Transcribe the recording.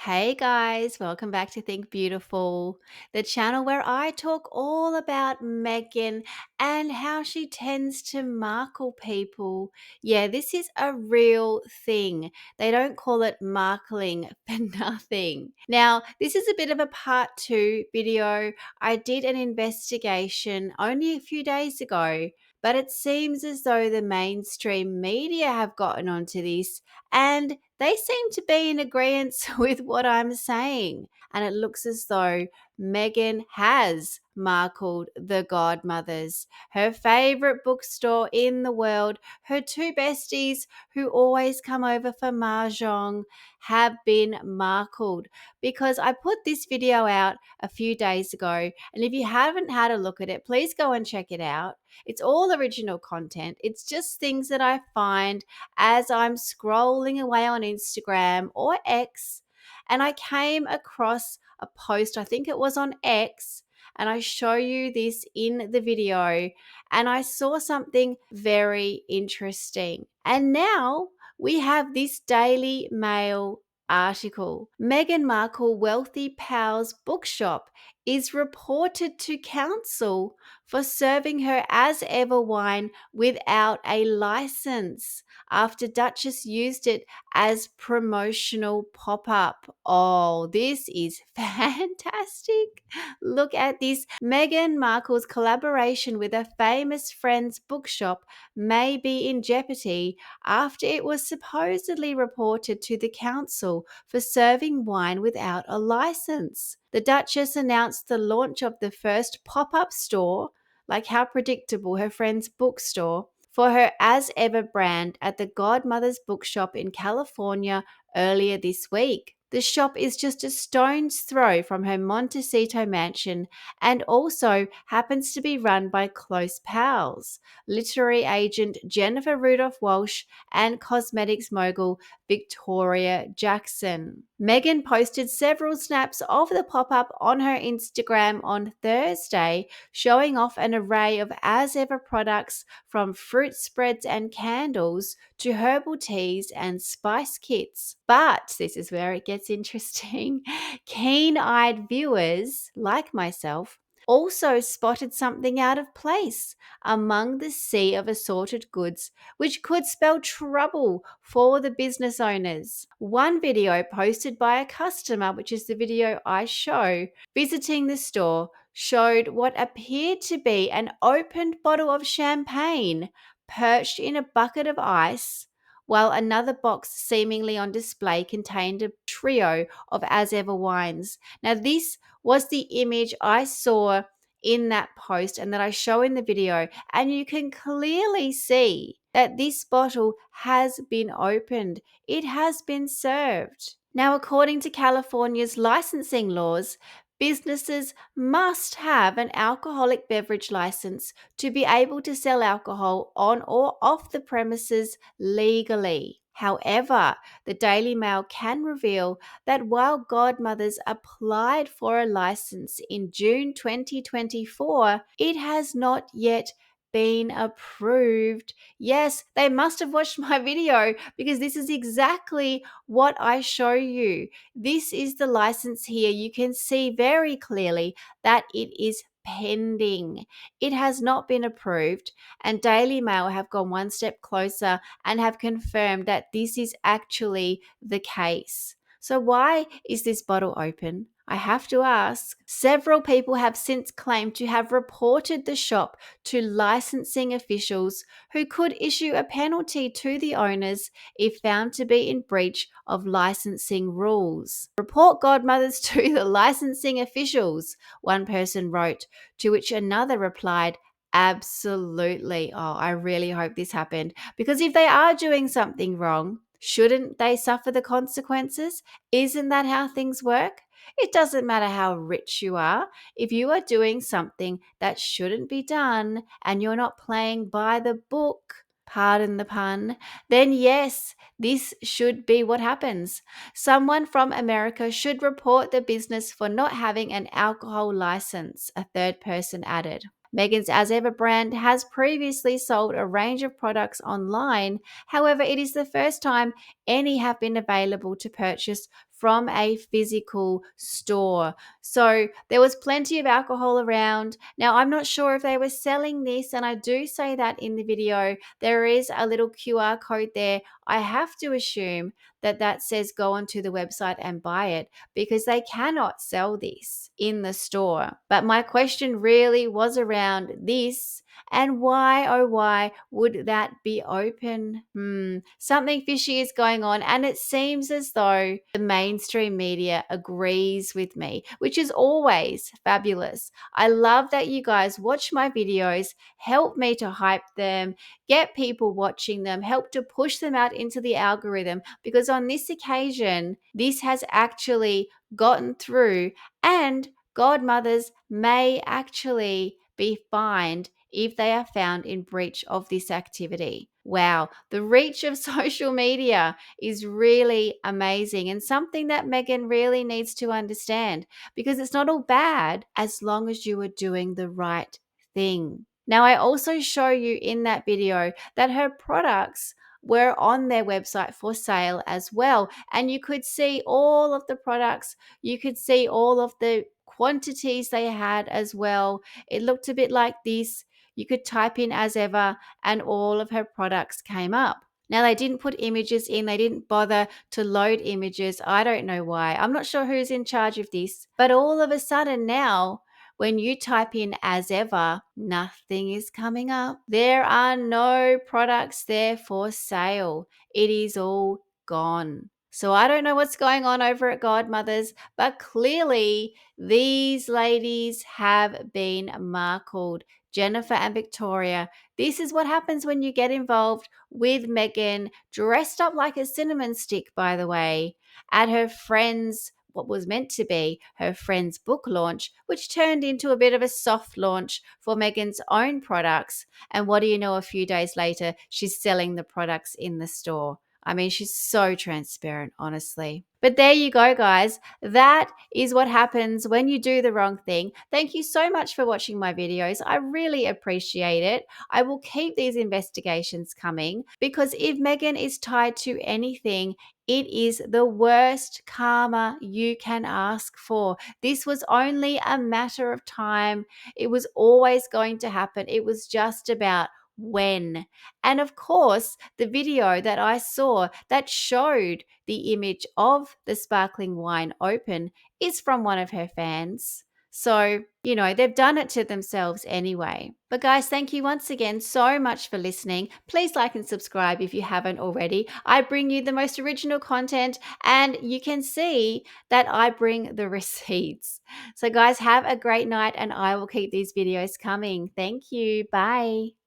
Hey guys, welcome back to Think Beautiful, the channel where I talk all about Meghan and how she tends to markle people. Yeah, this is a real thing. They don't call it markling for nothing. Now, this is a bit of a part two video. I did an investigation only a few days ago, but it seems as though the mainstream media have gotten onto this and they seem to be in agreement with what I'm saying. And it looks as though Meghan has markled the Godmothers, her favorite bookstore in the world. Her two besties, who always come over for mahjong, have been markled because I put this video out a few days ago. And if you haven't had a look at it, please go and check it out. It's all original content. It's just things that I find as I'm scrolling away on Instagram or X, and I came across a post, I think it was on X, and I show you this in the video, and I saw something very interesting. And now we have this Daily Mail article. Meghan Markle wealthy pal's bookshop is reported to council for serving her as ever wine without a license after Duchess used it as promotional pop-up. Oh, this is fantastic. Look at this. Meghan Markle's collaboration with a famous friend's bookshop may be in jeopardy after it was supposedly reported to the council for serving wine without a license. The Duchess announced the launch of the first pop-up store, like how predictable, her friend's bookstore, for her As Ever brand at the Godmothers bookshop in California earlier this week. The shop is just a stone's throw from her Montecito mansion and also happens to be run by close pals, literary agent Jennifer Rudolph Walsh and cosmetics mogul Victoria Jackson. Meghan posted several snaps of the pop-up on her Instagram on Thursday, showing off an array of As Ever products from fruit spreads and candles to herbal teas and spice kits. But this is where it gets interesting. Keen-eyed viewers, like myself, also spotted something out of place among the sea of assorted goods, which could spell trouble for the business owners. One video posted by a customer, which is the video I show, visiting the store, showed what appeared to be an opened bottle of champagne perched in a bucket of ice, while another box seemingly on display contained a trio of As Ever wines. Now, this was the image I saw in that post and that I show in the video, and you can clearly see that this bottle has been opened. It has been served. Now, according to California's licensing laws, businesses must have an alcoholic beverage license to be able to sell alcohol on or off the premises legally. However, the Daily Mail can reveal that while Godmothers applied for a license in June 2024, it has not yet been approved. Yes, they must have watched my video because this is exactly what I show you. This is the license here. You can see very clearly that it is pending. It has not been approved, and Daily Mail have gone one step closer and have confirmed that this is actually the case. So why is this bottle open? I have to ask. Several people have since claimed to have reported the shop to licensing officials who could issue a penalty to the owners if found to be in breach of licensing rules. Report Godmothers to the licensing officials, one person wrote, to which another replied, absolutely. Oh, I really hope this happened, because if they are doing something wrong, shouldn't they suffer the consequences? Isn't that how things work? It doesn't matter how rich you are. If you are doing something that shouldn't be done and you're not playing by the book, pardon the pun, then yes, this should be what happens. Someone from America should report the business for not having an alcohol license, a third person added. Meghan's As Ever brand has previously sold a range of products online. However, it is the first time any have been available to purchase from a physical store. So there was plenty of alcohol around. Now, I'm not sure if they were selling this, and I do say that in the video. There is a little QR code there. I have to assume that that says go onto the website and buy it, because they cannot sell this in the store. But my question really was around this, and why, oh, why would that be open? Something fishy is going on, and it seems as though the mainstream media agrees with me, which is always fabulous. I love that you guys watch my videos, help me to hype them, get people watching them, help to push them out into the algorithm, because on this occasion, this has actually gotten through, and godmothers may actually be fined if they are found in breach of this activity. Wow, the reach of social media is really amazing, and something that Meghan really needs to understand, because it's not all bad as long as you are doing the right thing. Now, I also show you in that video that her products were on their website for sale as well, and you could see all of the products, you could see all of the quantities they had as well. It looked a bit like this. You could type in as ever, and all of her products came up. Now, they didn't put images in, they didn't bother to load images. I don't know why. I'm not sure who's in charge of this. But all of a sudden now, when you type in as ever, nothing is coming up. There are no products there for sale. It is all gone. So I don't know what's going on over at Godmothers, but clearly these ladies have been markled. Jennifer and Victoria. This is what happens when you get involved with Meghan, dressed up like a cinnamon stick, by the way, at her friend's, what was meant to be her friend's book launch, which turned into a bit of a soft launch for Meghan's own products. And what do you know, a few days later, she's selling the products in the store. I mean, she's so transparent, honestly. But there you go, guys. That is what happens when you do the wrong thing. Thank you so much for watching my videos. I really appreciate it. I will keep these investigations coming, because if Meghan is tied to anything, it is the worst karma you can ask for. This was only a matter of time. It was always going to happen. It was just about when. And of course, the video that I saw that showed the image of the sparkling wine open is from one of her fans. So, they've done it to themselves anyway. But guys, thank you once again so much for listening. Please like and subscribe if you haven't already. I bring you the most original content, and you can see that I bring the receipts. So guys, have a great night, and I will keep these videos coming. Thank you. Bye.